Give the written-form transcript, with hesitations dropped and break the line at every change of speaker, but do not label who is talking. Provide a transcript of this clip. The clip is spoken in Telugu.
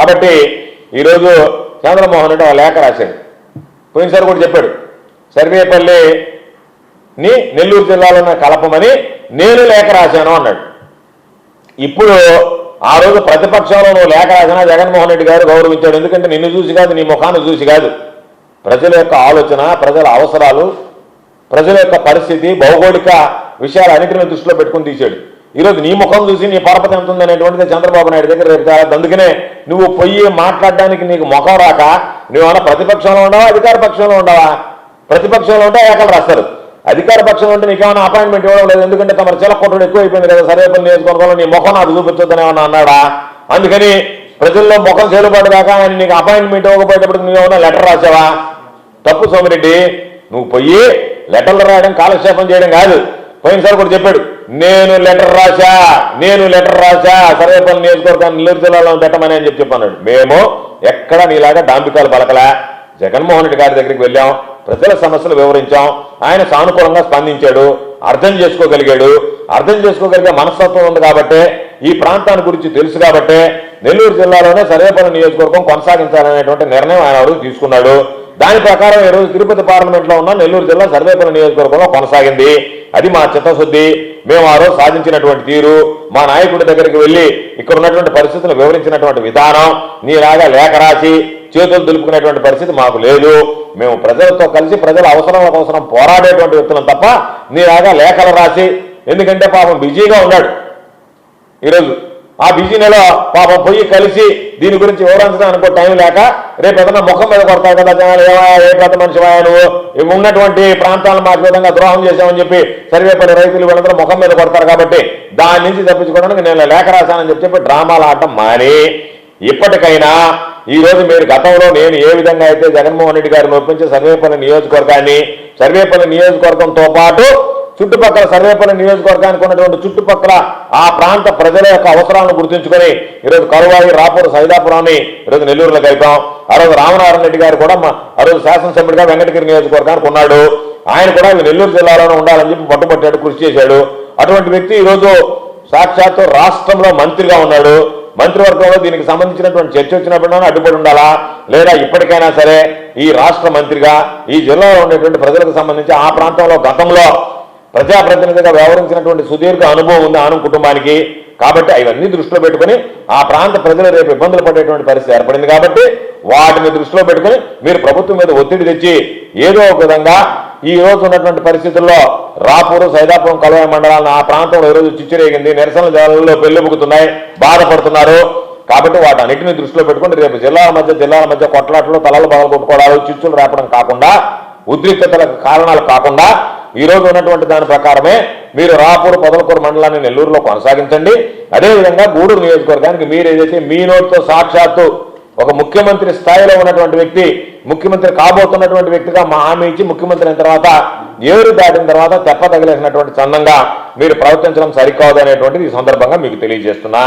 కాబట్టి ఈరోజు చంద్రమోహన్ రెడ్డి ఒక లేఖ రాశాడు. పోయినసారి కూడా చెప్పాడు, సర్వేపల్లిని నెల్లూరు జిల్లాలోనే కలపమని నేను లేఖ రాశాను అన్నాడు. ఇప్పుడు ఆ రోజు ప్రతిపక్షంలో నువ్వు లేఖ రాసినా జగన్మోహన్ రెడ్డి గారు గౌరవించాడు. ఎందుకంటే నిన్ను చూసి కాదు, నీ ముఖాన్ని చూసి కాదు, ప్రజల యొక్క ఆలోచన, ప్రజల అవసరాలు, ప్రజల యొక్క పరిస్థితి, భౌగోళిక విషయాలు అన్నింటినీ దృష్టిలో పెట్టుకుని తీశాడు. ఈరోజు నీ ముఖం చూసి నీ పరపతి ఎంత ఉందనేటువంటిది చంద్రబాబు నాయుడు దగ్గర రేపు తేలేదు. అందుకనే నువ్వు పొయ్యి మాట్లాడడానికి నీకు ముఖం రాక నువ్వేమన్నా ప్రతిపక్షంలో ఉండవా, అధికార పక్షంలో ఉండవా? ప్రతిపక్షంలో ఉంటే ఏకలు రాస్తారు, అధికార పక్షంలో ఉంటే నీకేమైనా అపాయింట్మెంట్ ఇవ్వడం లేదు. ఎందుకంటే తమ చిలకొట్టుడు ఎక్కువ అయిపోయింది కదా, సర్వేపల్లి నియోజకవర్గంలో నీ ముఖం నాకు చూపించొద్దని ఏమన్నా అన్నాడా? అందుకని ప్రజల్లో ముఖం చెల్లుబాటు కాక ఆయన నీకు అపాయింట్మెంట్ ఇవ్వకపోయేటప్పుడు నువ్వేమన్నా లెటర్ రాసావా? తప్పు సోమిరెడ్డి. నువ్వు పోయి లెటర్లు రాయడం కాలక్షేపం చేయడం కాదు. పోయినసారి కూడా చెప్పాడు, నేను లెటర్ రాశా సర్వేపల్లి నియోజకవర్గాన్ని నెల్లూరు జిల్లాలో పెట్టమని అని చెప్పాడు. మేము ఎక్కడ నీలాగా డాంబికాలు పలకలా. జగన్మోహన్ రెడ్డి గారి దగ్గరికి వెళ్ళాం, ప్రజల సమస్యలు వివరించాం, ఆయన సానుకూలంగా స్పందించాడు, అర్థం చేసుకోగలిగే మనస్తత్వం ఉంది కాబట్టి, ఈ ప్రాంతాన్ని గురించి తెలుసు కాబట్టి నెల్లూరు జిల్లాలోనే సర్వేపల్లి నియోజకవర్గం కొనసాగించాలనేటువంటి నిర్ణయం ఆయన వరకు తీసుకున్నాడు. దాని ప్రకారం ఈరోజు తిరుపతి పార్లమెంట్లో ఉన్న నెల్లూరు జిల్లా సర్వేపల్లి నియోజకవర్గంలో కొనసాగింది. అది మా చిత్తశుద్ధి. మేము ఆ రోజు సాధించినటువంటి తీరు, మా నాయకుడి దగ్గరికి వెళ్ళి ఇక్కడ ఉన్నటువంటి పరిస్థితులు వివరించినటువంటి విధానం, నీలాగా లేఖ రాసి చేతులు దులుపుకునేటువంటి పరిస్థితి మాకు లేదు. మేము ప్రజలతో కలిసి ప్రజల అవసరం కోసం పోరాడేటువంటి వ్యక్తులం తప్ప నీలాగా లేఖలు రాసి, ఎందుకంటే పాపం బిజీగా ఉన్నాడు ఈరోజు. ఆ బిజీలో పాపం పోయి కలిసి దీని గురించి వివరించడానికి టైం లేక రేపు ఏదైనా ముఖం మీద కొడతావు కదా జనాలు, ఏ పెద్ద మనిషివా నువ్వు, ఉన్నటువంటి ప్రాంతాలను మాకు విధంగా ద్రోహం చేశామని చెప్పి సర్వేపల్లి రైతులు వీళ్ళందరూ ముఖం మీద కొడతారు. కాబట్టి దాని నుంచి తప్పించుకోవడానికి నేను లేఖ రాశానని చెప్పి డ్రామాలు ఆడటం మాని, ఇప్పటికైనా ఈ రోజు మీరు గతంలో నేను ఏ విధంగా అయితే జగన్మోహన్ రెడ్డి గారిని ఒప్పించి సర్వేపల్లి నియోజకవర్గంతో పాటు చుట్టుపక్కల సర్వేపల్లి నియోజకవర్గానికి ఉన్నటువంటి చుట్టుపక్కల ఆ ప్రాంత ప్రజల యొక్క అవసరాలను గుర్తుంచుకొని ఈరోజు కరువాయి, రాపూర్, సైదాపురాన్ని ఈరోజు నెల్లూరులో కలిపాం. ఆ రోజు రామనారాయణ రెడ్డి గారు కూడా ఆ రోజు శాసనసభ్యుడిగా వెంకటగిరి నియోజకవర్గానికి ఉన్నాడు. ఆయన కూడా నెల్లూరు జిల్లాలోనే ఉండాలని చెప్పి పట్టుబట్టాడు, కృషి చేశాడు. అటువంటి వ్యక్తి ఈరోజు సాక్షాత్తు రాష్ట్రంలో మంత్రిగా ఉన్నాడు. మంత్రివర్గంలో దీనికి సంబంధించినటువంటి చర్చ వచ్చినప్పుడు అడ్డుపడి ఉండాలా, లేదా ఇప్పటికైనా సరే ఈ రాష్ట్ర మంత్రిగా ఈ జిల్లాలో ఉండేటువంటి ప్రజలకు సంబంధించి ఆ ప్రాంతంలో గతంలో ప్రజాప్రతినిధిగా వ్యవహరించినటువంటి సుదీర్ఘ అనుభవం ఉంది ఆనం కుటుంబానికి. కాబట్టి అవన్నీ దృష్టిలో పెట్టుకుని ఆ ప్రాంత ప్రజలు రేపు ఇబ్బందులు పడేటువంటి పరిస్థితి ఏర్పడింది. కాబట్టి వాటిని దృష్టిలో పెట్టుకుని మీరు ప్రభుత్వం మీద ఒత్తిడి తెచ్చి ఏదో ఒక విధంగా ఈ రోజు ఉన్నటువంటి పరిస్థితుల్లో రాపూరు, సైదాపురం, కలువాయి మండలాలను ఆ ప్రాంతంలో ఈరోజు చిచ్చురేగింది, నిరసన జాలలో పెళ్లిబుకుతున్నాయి, బాధపడుతున్నారు. కాబట్టి వాటన్నిటిని దృష్టిలో పెట్టుకుని రేపు జిల్లాల మధ్య కొట్లాటలు, తలలు బదలుకొట్టుకోవడాలు, చిచ్చులు రేపడం కాకుండా, ఉద్రిక్తతలకు కారణాలు కాకుండా ఈ రోజు ఉన్నటువంటి దాని ప్రకారమే మీరు రాపూర్, పొదలకూరు మండలాన్ని నెల్లూరులో కొనసాగించండి. అదేవిధంగా గూడూరు నియోజకవర్గానికి మీరు ఏదైతే మీ నోటితో సాక్షాత్తు ఒక ముఖ్యమంత్రి స్థాయిలో ఉన్నటువంటి వ్యక్తి, ముఖ్యమంత్రి కాబోతున్నటువంటి వ్యక్తిగా హామీ ఇచ్చి ముఖ్యమంత్రి అయిన తర్వాత ఏరు దాటిన తర్వాత తెప్ప తగిలేసినటువంటి చందంగా మీరు ప్రవర్తించడం సరికాదు అనేటువంటిది ఈ సందర్భంగా మీకు తెలియజేస్తున్నా.